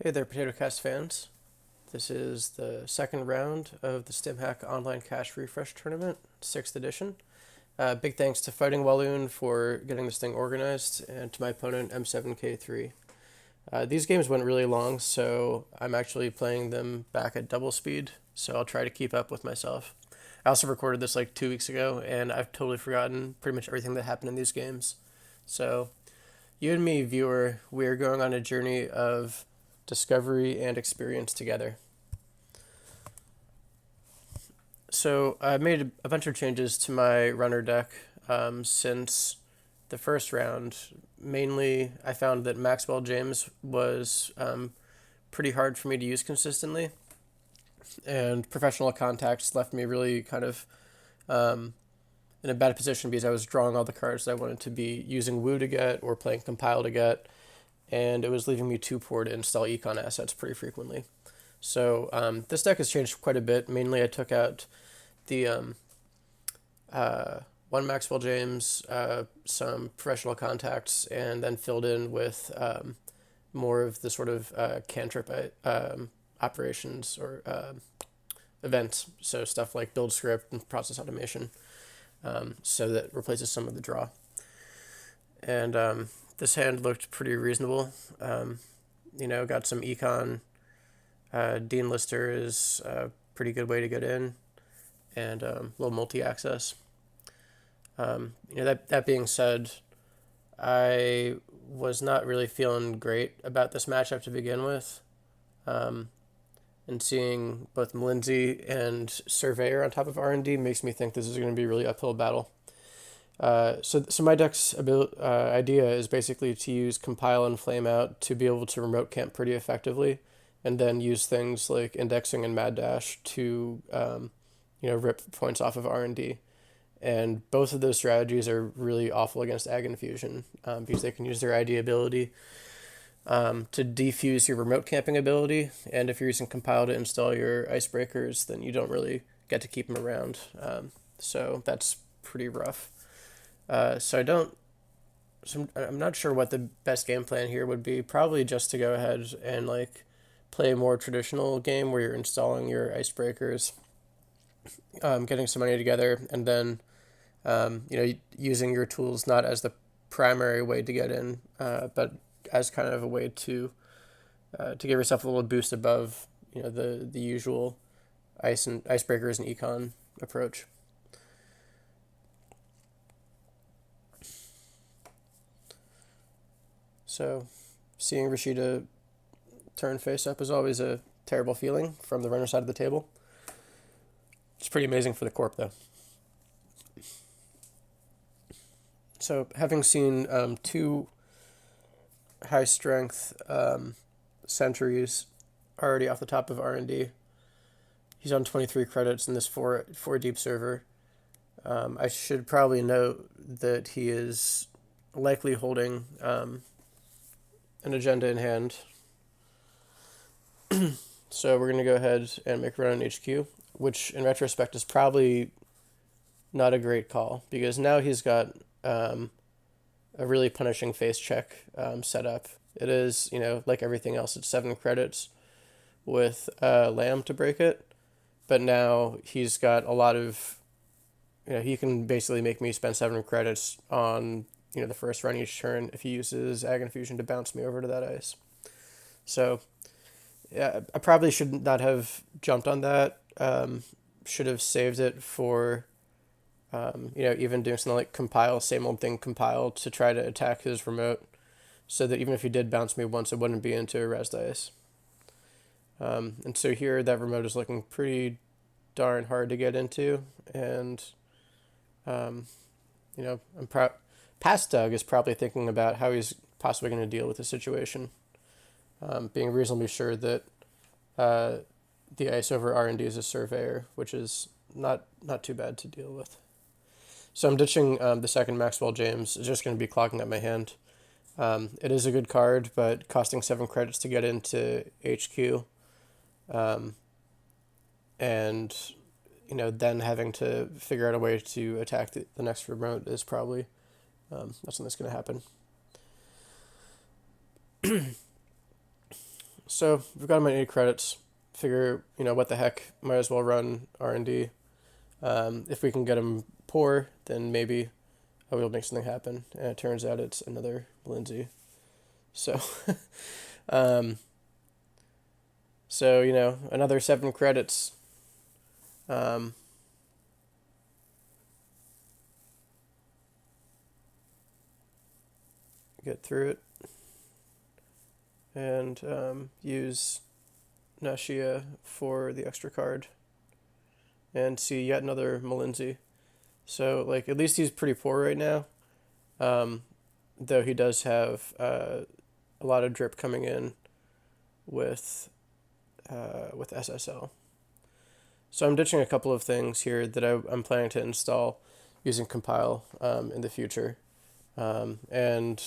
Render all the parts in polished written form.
Hey there, PotatoCast fans. This is the second round of the StimHack Online Cash Refresh Tournament, 6th edition. Big thanks to Fighting Walloon for getting this thing organized, and to my opponent, M7K3. These games went really long, so I'm actually playing them back at double speed, so I'll try to keep up with myself. I also recorded this like 2 weeks ago, and I've totally forgotten pretty much everything that happened in these games. So, you and me, viewer, we are going on a journey of discovery and experience together. So I made a bunch of changes to my runner deck since the first round. Mainly, I found that Maxwell James was pretty hard for me to use consistently, and professional contacts left me really kind of in a bad position because I was drawing all the cards that I wanted to be using Wu to get or playing Compile to get, and it was leaving me too poor to install econ assets pretty frequently. So this deck has changed quite a bit. Mainly, I took out the one Maxwell James, some professional contacts, and then filled in with more of the sort of cantrip operations or events. So stuff like build script and process automation. So that replaces some of the draw. And this hand looked pretty reasonable. Got some econ. Dean Lister is a pretty good way to get in, and a little multi-access. That being said, I was not really feeling great about this matchup to begin with. And seeing both Lindsay and Surveyor on top of R&D makes me think this is going to be a really uphill battle. So my deck's idea is basically to use Compile and Flameout to be able to remote camp pretty effectively, and then use things like indexing and Mad Dash to rip points off of R&D. And both of those strategies are really awful against AgInfusion because they can use their ID ability to defuse your remote camping ability. And if you're using Compile to install your icebreakers, then you don't really get to keep them around. So that's pretty rough. I'm not sure what the best game plan here would be. Probably just to go ahead and play a more traditional game where you're installing your icebreakers, getting some money together, and then using your tools not as the primary way to get in, but as kind of a way to give yourself a little boost above the usual icebreakers and econ approach. So, seeing Rashida turn face up is always a terrible feeling from the runner side of the table. It's pretty amazing for the corp, though. So, having seen two high strength sentries already off the top of R&D, he's on 23 credits in this four deep server. I should probably note that he is likely holding an agenda in hand. So we're going to go ahead and make a run on HQ, which in retrospect is probably not a great call, because now he's got a really punishing face check set up. It is, like everything else, it's 7 credits with Lamb to break it, but now he's got a lot of, he can basically make me spend 7 credits on, the first run each turn if he uses AgInfusion to bounce me over to that ice. So yeah, I probably should not have jumped on that. Should have saved it for, even doing something like Compile, same old thing, Compile to try to attack his remote, so that even if he did bounce me once, it wouldn't be into a res dice. And so here, that remote is looking pretty darn hard to get into, and, Past Doug is probably thinking about how he's possibly going to deal with the situation, being reasonably sure that the ice over R&D is a Surveyor, which is not too bad to deal with. So I'm ditching the second Maxwell James. It's just going to be clogging up my hand. It is a good card, but costing 7 credits to get into HQ, and then having to figure out a way to attack the next remote is probably not something that's going to happen. So we've got him at 80 credits. Figure, what the heck, might as well run R&D. If we can get him poor, then maybe we'll make something happen. And it turns out it's another Lindsay. So, um, another 7 credits. Get through it and use Nashia for the extra card and see yet another Malinzi. So, like, at least he's pretty poor right now, though he does have a lot of drip coming in with SSL. So I'm ditching a couple of things here that I'm planning to install using compile in the future. And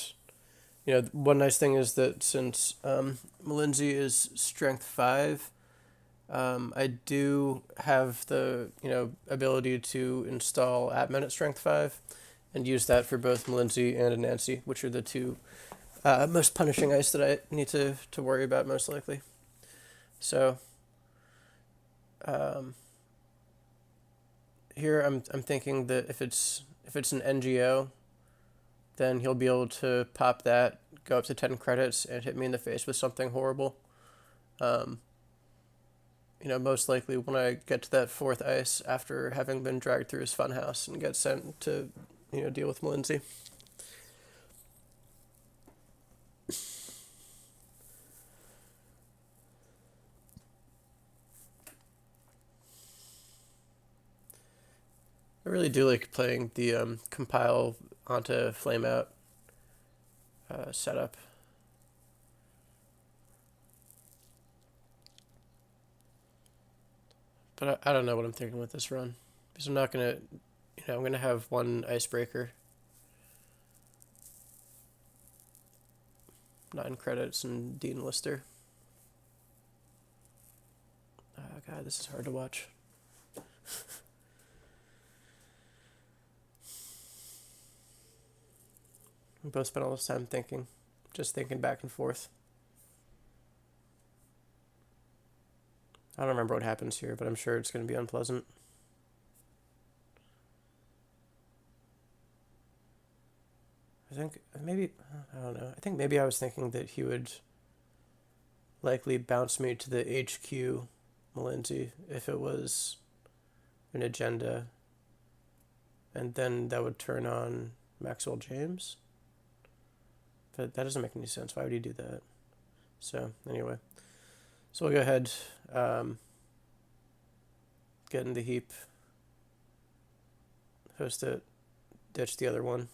one nice thing is that since Malinzi is strength 5, I do have the ability to install AppMen at strength 5 and use that for both Malinzi and Anansi, which are the two most punishing ice that I need to worry about most likely. So here I'm thinking that if it's an NGO, then he'll be able to pop that, go up to 10 credits, and hit me in the face with something horrible. Most likely when I get to that 4th ice after having been dragged through his funhouse and get sent to, deal with Malinzi. I really do like playing the compile onto flameout setup. But I don't know what I'm thinking with this run. Because I'm not going to, I'm going to have one icebreaker. 9 credits and Dean Lister. Oh god, this is hard to watch. We both spent all this time thinking. Just thinking back and forth. I don't remember what happens here, but I'm sure it's going to be unpleasant. I think maybe, I don't know. I think maybe I was thinking that he would likely bounce me to the HQ Malinzi if it was an agenda. And then that would turn on Maxwell James. But that doesn't make any sense. Why would he do that? So, anyway. So we'll go ahead, get in the heap, host it, ditch the other one.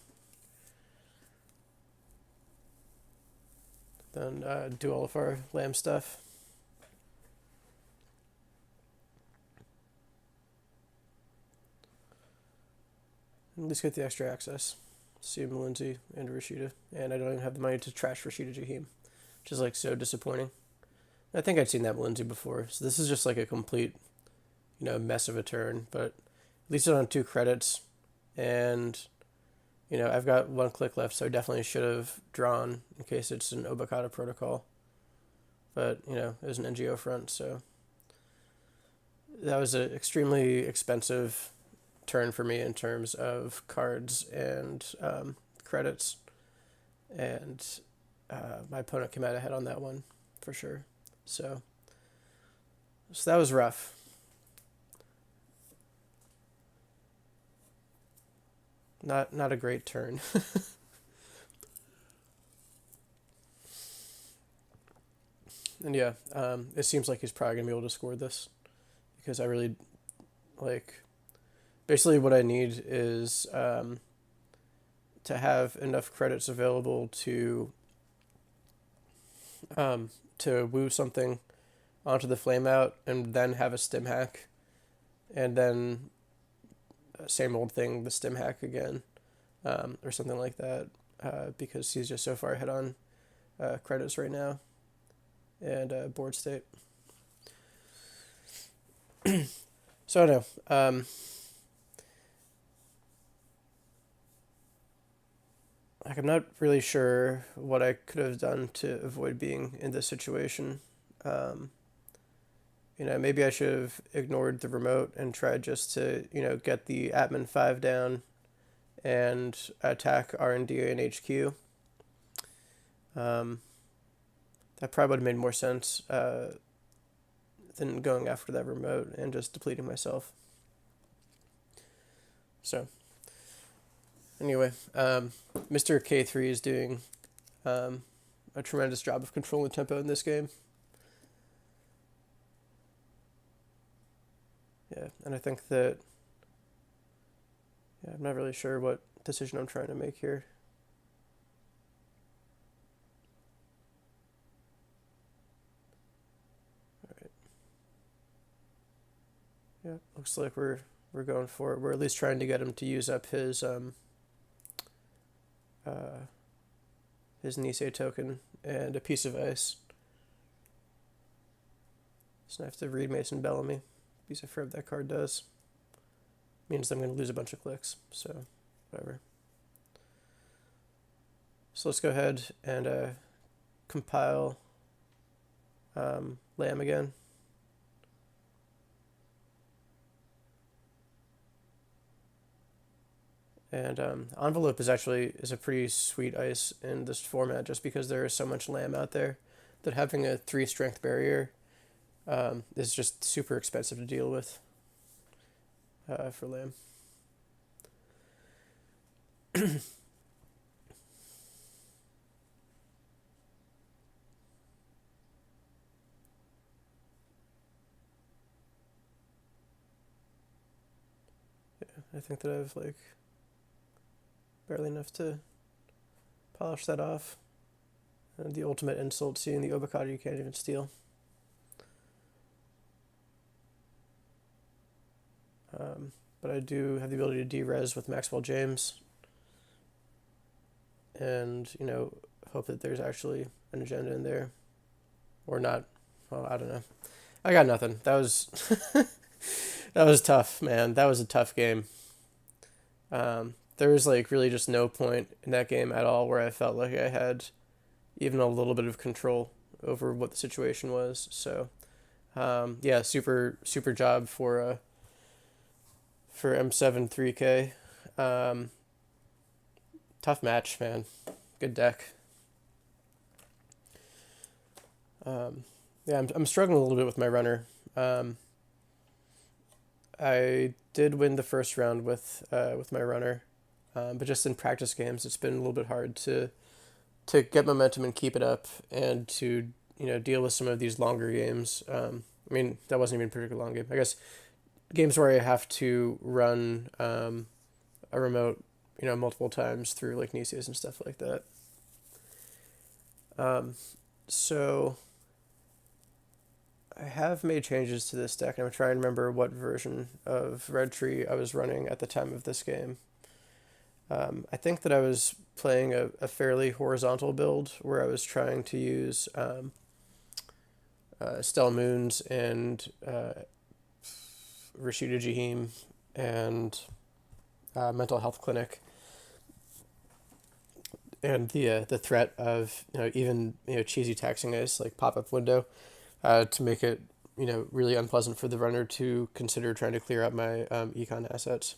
Then do all of our lamb stuff. At least get the extra access. See Malinzi and Rashida. And I don't even have the money to trash Rashida Jaheim, which is like so disappointing. I think I'd seen that Malinzi before, so this is just like a complete, mess of a turn. But at least it's on 2 credits, and I've got 1 click left, so I definitely should have drawn in case it's an Obokata protocol. But it was an NGO front, so that was an extremely expensive turn for me in terms of cards and credits, and my opponent came out ahead on that one for sure. So that was rough. Not a great turn. And yeah, it seems like he's probably gonna be able to score this because I really like. Basically, what I need is to have enough credits available to woo something onto the flameout and then have a stim hack, and then same old thing, the stim hack again, or something like that, because he's just so far ahead on credits right now and board state. So I don't know. I'm not really sure what I could have done to avoid being in this situation. Um, maybe I should have ignored the remote and tried just to, get the admin 5 down and attack R&D and HQ. That probably would have made more sense than going after that remote and just depleting myself. So, anyway, Mr. K3 is doing a tremendous job of controlling tempo in this game. Yeah, and I think that, I'm not really sure what decision I'm trying to make here. All right. Yeah, looks like we're going for it. We're at least trying to get him to use up his Nisei token and a piece of ice. So I have to read Mason Bellamy, because I forget what that card does. Means I'm going to lose a bunch of clicks, so whatever. So let's go ahead and compile Lamb again. And Envelope is a pretty sweet ice in this format, just because there is so much Lamb out there that having a 3 strength barrier is just super expensive to deal with for Lamb. I think that I've barely enough to polish that off. And the ultimate insult, seeing the Obokata you can't even steal. But I do have the ability to de-res with Maxwell James. And, hope that there's actually an agenda in there. Or not. Well, I don't know. I got nothing. That was that was tough, man. That was a tough game. There was really just no point in that game at all where I felt like I had even a little bit of control over what the situation was. So, yeah, super job for M7K3. Tough match, man. Good deck. Yeah, I'm struggling a little bit with my runner. I did win the first round with my runner, but just in practice games, it's been a little bit hard to get momentum and keep it up, and to deal with some of these longer games. I mean, that wasn't even a particularly long game. I guess games where I have to run a remote, multiple times through Nises and stuff like that. So I have made changes to this deck, and I'm trying to remember what version of Red Tree I was running at the time of this game. I think that I was playing a fairly horizontal build where I was trying to use Stell Moons and Rashida Jahim and Mental Health Clinic, and the threat of even cheesy taxing ice like pop-up window to make it really unpleasant for the runner to consider trying to clear out my econ assets.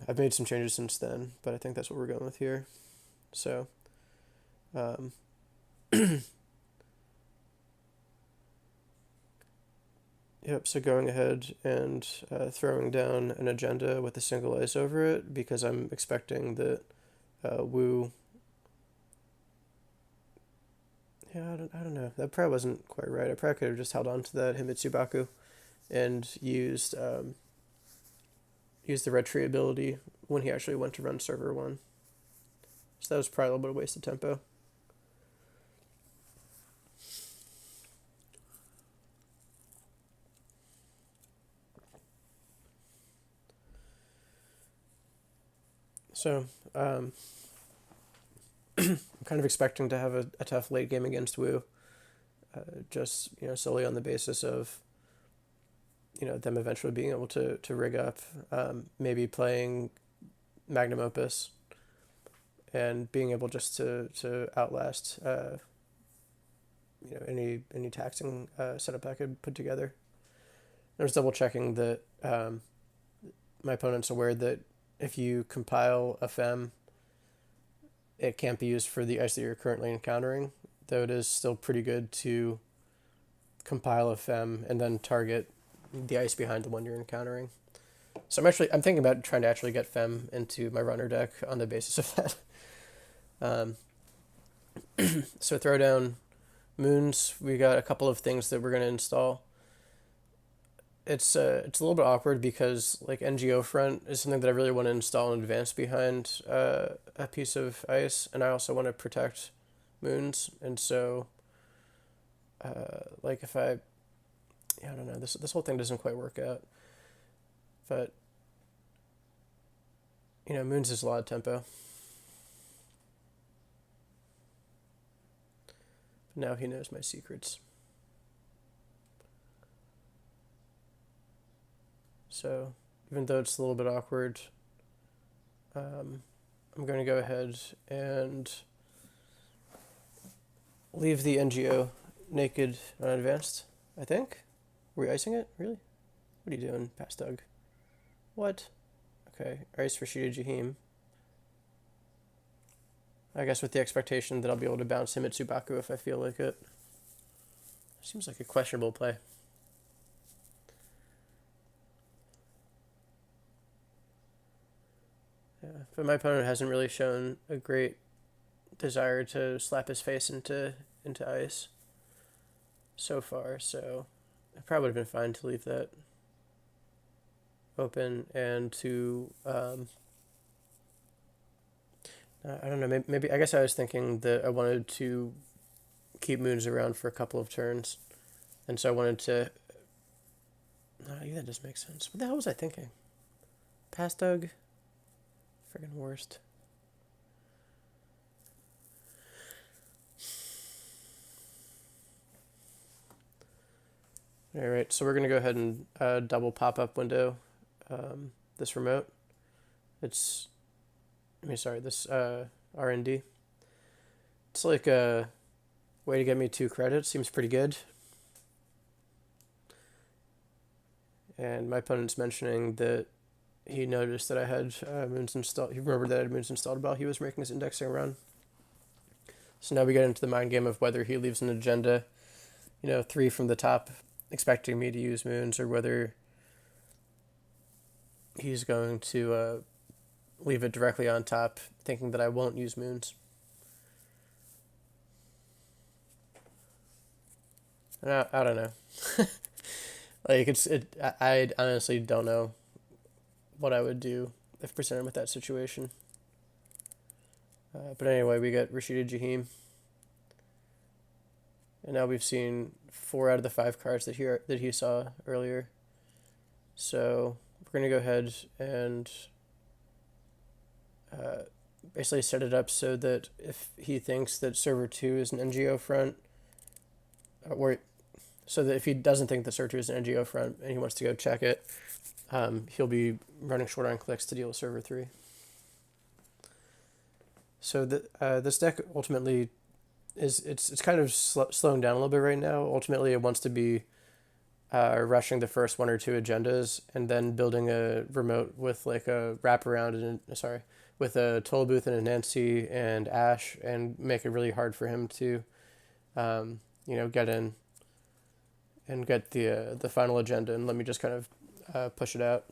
I've made some changes since then, but I think that's what we're going with here. So, yep, so going ahead and throwing down an agenda with a single ice over it, because I'm expecting that Wu... Yeah, I don't know. That probably wasn't quite right. I probably could have just held on to that Himitsubaku and used the Red Tree ability when he actually went to run server 1. So that was probably a little bit of wasted tempo. So, I'm kind of expecting to have a tough late game against Wu, just solely on the basis of them eventually being able to rig up, maybe playing Magnum Opus, and being able just to outlast any taxing setup I could put together. I was double checking that my opponent's aware that if you compile a fem, it can't be used for the ice that you're currently encountering, though it is still pretty good to compile a fem and then target the ice behind the one you're encountering. So I'm thinking about trying to actually get fem into my runner deck on the basis of that. So throw down moons. We got a couple of things that we're going to install. It's a little bit awkward because like NGO front is something that I really want to install in advance behind a piece of ice, and I also want to protect moons, and so like if I don't know, this whole thing doesn't quite work out, but moons is a lot of tempo. Now he knows my secrets. So even though it's a little bit awkward, I'm going to go ahead and leave the NGO naked and unadvanced, I think. Were we icing it? Really? What are you doing, Pass Doug? What? Okay, ice Rashida Jahim. I guess with the expectation that I'll be able to bounce him at Tsubaku if I feel like it. Seems like a questionable play. Yeah, but my opponent hasn't really shown a great desire to slap his face into ice so far, so it probably would have been fine to leave that open and to I don't know, maybe I guess I was thinking that I wanted to keep moons around for a couple of turns, and so I wanted to yeah, that does make sense. What the hell was I thinking? Pass Doug? Friggin' worst. Alright, so we're going to go ahead and double pop-up window this remote. This R&D. It's like a way to get me 2 credits. Seems pretty good. And my opponent's mentioning that he noticed that I had moons installed. He remembered that I had moons installed while he was making his indexing run. So now we get into the mind game of whether he leaves an agenda, 3 from the top, expecting me to use moons, or whether he's going to leave it directly on top, thinking that I won't use moons. I don't know. Like I honestly don't know what I would do if presented with that situation. But anyway, we got Rashida Jahim, and now we've seen 4 out of the 5 cards that he saw earlier. So we're gonna go ahead and basically set it up so that if he thinks that server 2 is an NGO front, so that if he doesn't think that server 2 is an NGO front and he wants to go check it, he'll be running short on clicks to deal with server 3. So this deck ultimately it's kind of slowing down a little bit right now. Ultimately, it wants to be rushing the first 1 or 2 agendas and then building a remote with like a wraparound and with a toll booth and a Nancy and Ash, and make it really hard for him to get in and get the final agenda and let me just kind of push it out.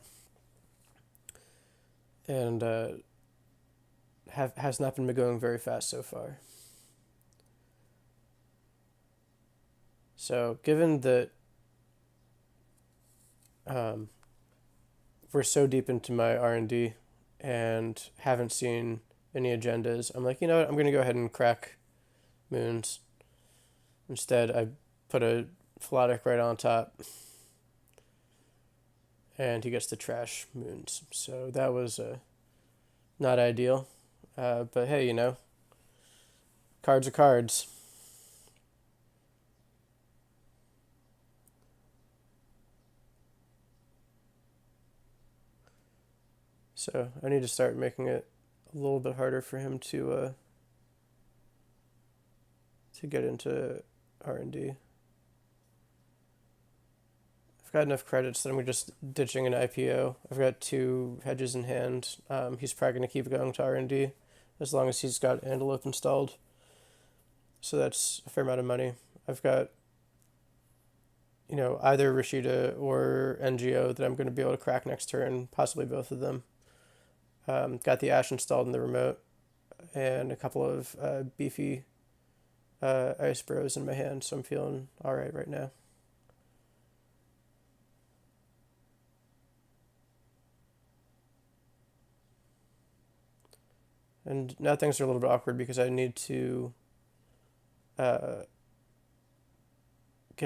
And has not been going very fast so far. So given that we're so deep into my R&D and haven't seen any agendas, I'm like, you know what, I'm going to go ahead and crack moons. Instead, I put a Philotic right on top, and he gets to trash moons. So that was not ideal. But hey, cards are cards. So I need to start making it a little bit harder for him to get into R&D. I've got enough credits that I'm just ditching an IPO. I've got 2 hedges in hand. He's probably going to keep going to R&D as long as he's got Antelope installed. So that's a fair amount of money. I've got, either Rashida or NGO that I'm going to be able to crack next turn, possibly both of them. Got the Ash installed in the remote, and a couple of beefy Ice Bros in my hand, so I'm feeling alright right now. And now things are a little bit awkward because I need to get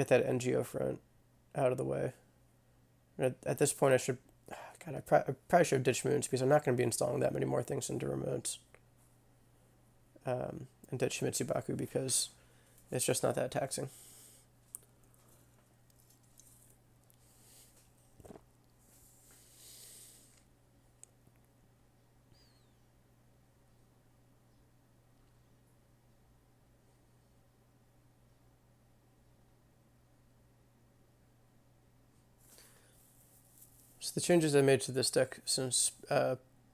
that NGO front out of the way. At this point, I should... God, I probably should have ditched moons because I'm not going to be installing that many more things into remotes. And ditch Mitsubaku because it's just not that taxing. So the changes I made to this deck since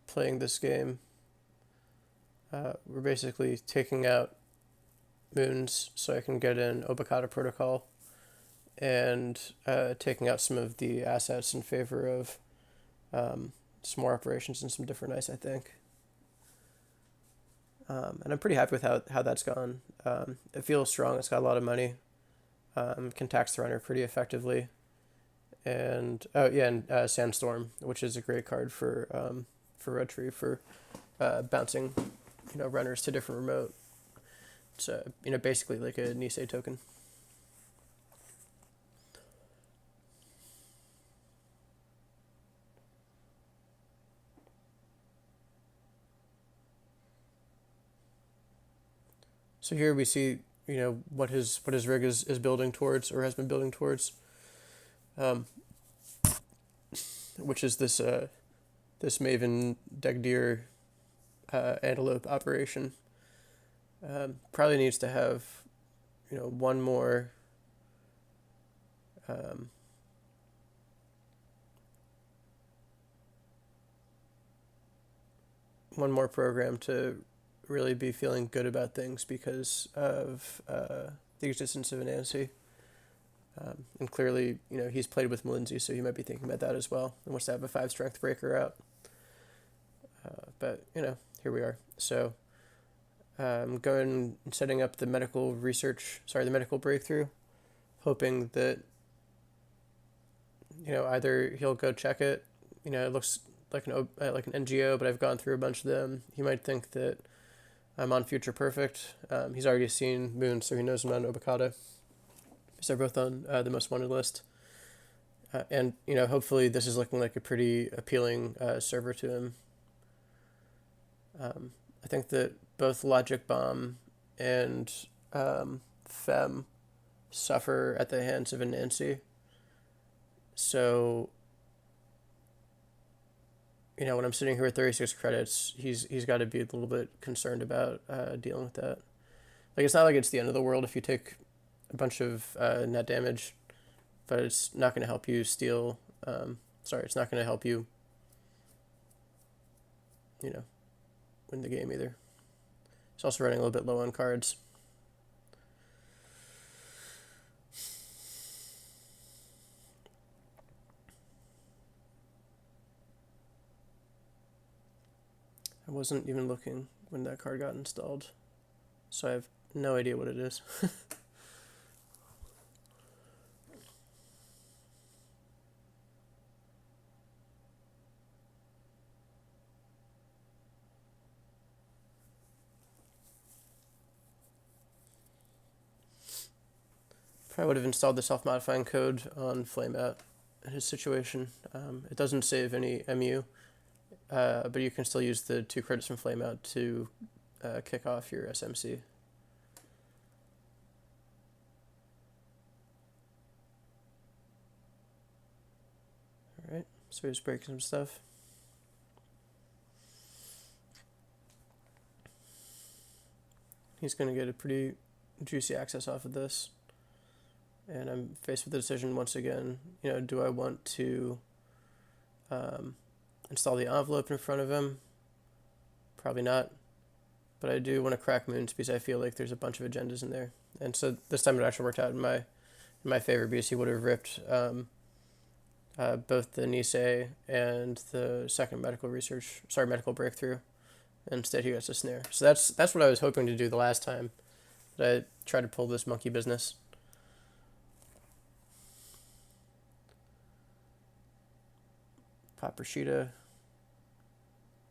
playing this game we're basically taking out moons so I can get in Obokata Protocol and taking out some of the assets in favor of some more operations and some different ice, I think. And I'm pretty happy with how that's gone. It feels strong. It's got a lot of money. Can tax the runner pretty effectively. And Sandstorm, which is a great card for Red Tree for bouncing runners to different remote. It's basically like a Nisei token. So here we see what his rig is building towards or has been building towards, which is this Maven Degdeer Antelope operation. Probably needs to have one more program to really be feeling good about things because of the existence of Anansi. And clearly, he's played with Malinzi, so he might be thinking about that as well and wants to have a 5 strength breaker out. But, here we are. So I'm going and setting up the medical breakthrough, hoping that, either he'll go check it. It looks like an NGO, but I've gone through a bunch of them. He might think that I'm on Future Perfect. He's already seen Moon, so he knows I'm not on Obokata. So they're both on the most wanted list. And, hopefully this is looking like a pretty appealing server to him. I think that both Logic Bomb and Fem suffer at the hands of Anansi. So, when I'm sitting here with 36 credits, he's got to be a little bit concerned about dealing with that. Like, it's not like it's the end of the world if you take a bunch of net damage, but it's not going to help you steal. It's not going to help you, win the game either. It's also running a little bit low on cards. I wasn't even looking when that card got installed, so I have no idea what it is. Probably would have installed the self-modifying code on Flameout in his situation. It doesn't save any MU, but you can still use the 2 credits from Flameout to kick off your SMC. Alright, so he's breaking some stuff. He's going to get a pretty juicy access off of this. And I'm faced with the decision once again, do I want to um, install the envelope in front of him? Probably not. But I do want to crack moons because I feel like there's a bunch of agendas in there. And so this time it actually worked out in my favor because he would have ripped both the Nisei and the second medical breakthrough. Instead, he gets a snare. So that's what I was hoping to do the last time that I tried to pull this monkey business. Pop Rashida.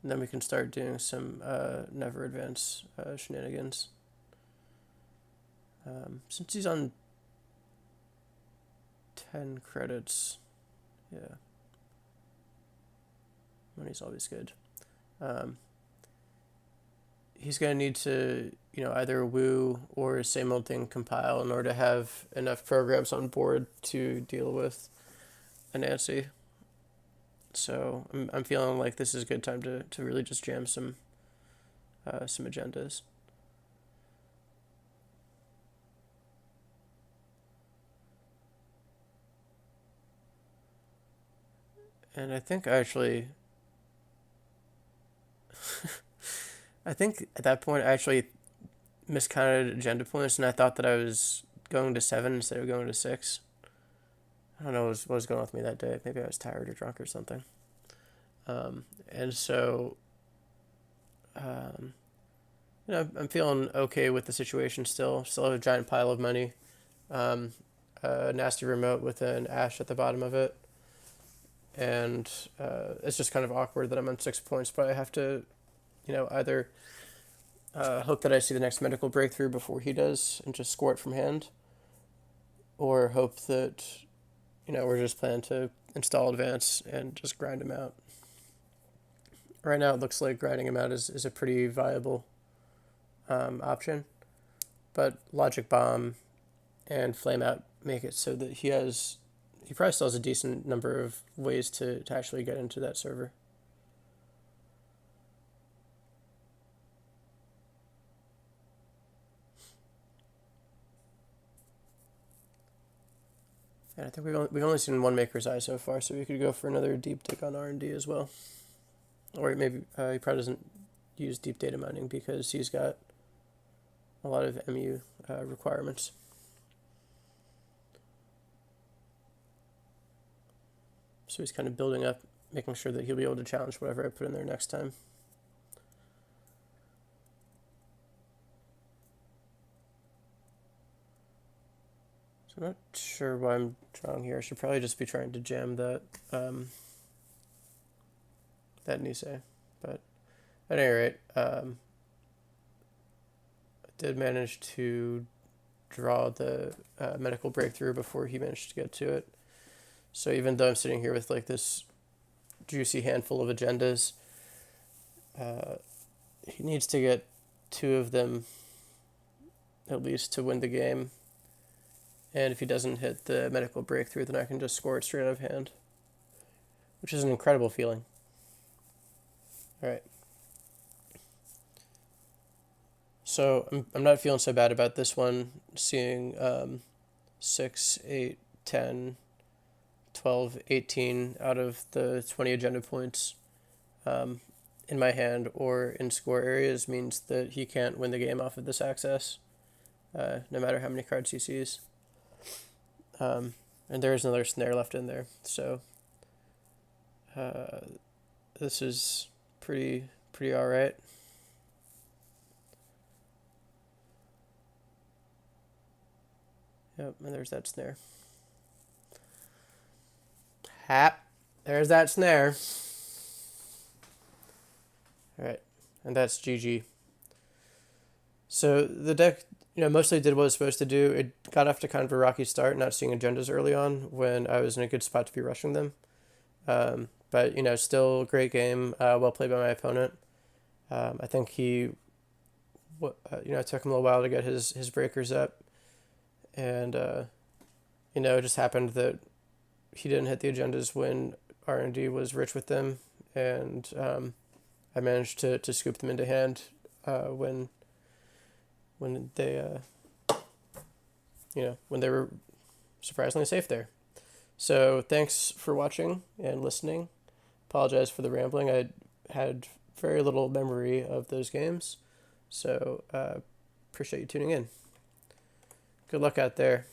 And then we can start doing some never advance shenanigans. Since he's on 10 credits, yeah, money's always good. He's going to need to, either Wu or same old thing compile in order to have enough programs on board to deal with Anansi. So I'm feeling like this is a good time to really just jam some agendas. And I think actually, I think at that point I actually miscounted agenda points, and I thought that I was going to 7 instead of going to 6. I don't know what was going on with me that day. Maybe I was tired or drunk or something. And so, I'm feeling okay with the situation still. Still have a giant pile of money. A nasty remote with an ash at the bottom of it. And it's just kind of awkward that I'm on 6 points, but I have to, either hope that I see the next medical breakthrough before he does and just score it from hand, or hope that, we're just planning to install advance and just grind him out. Right now it looks like grinding him out is a pretty viable option, but Logic Bomb and Flame Out make it so that he probably still has a decent number of ways to actually get into that server. And I think we've only seen one Maker's Eye so far, so we could go for another deep dig on R&D as well. Or maybe he probably doesn't use deep data mining because he's got a lot of MU requirements. So he's kind of building up, making sure that he'll be able to challenge whatever I put in there next time. So I'm not sure why I'm drawing here. I should probably just be trying to jam that Nisei. But at any rate, I did manage to draw the medical breakthrough before he managed to get to it. So even though I'm sitting here with like this juicy handful of agendas, he needs to get 2 of them at least to win the game. And if he doesn't hit the medical breakthrough, then I can just score it straight out of hand, which is an incredible feeling. All right. So I'm not feeling so bad about this one, seeing 6, 8, 10, 12, 18 out of the 20 agenda points in my hand or in score areas means that he can't win the game off of this access, no matter how many cards he sees. And there is another snare left in there, so this is pretty all right. Yep, and there's that snare. Hap, there's that snare. All right, and that's GG. So the deck, mostly did what it was supposed to do. It got off to kind of a rocky start, not seeing agendas early on when I was in a good spot to be rushing them. But, still a great game, well played by my opponent. I think it took him a little while to get his breakers up. And, it just happened that he didn't hit the agendas when R&D was rich with them. And I managed to scoop them into hand when they, when they were surprisingly safe there. So thanks for watching and listening. Apologize for the rambling. I had very little memory of those games. So appreciate you tuning in. Good luck out there.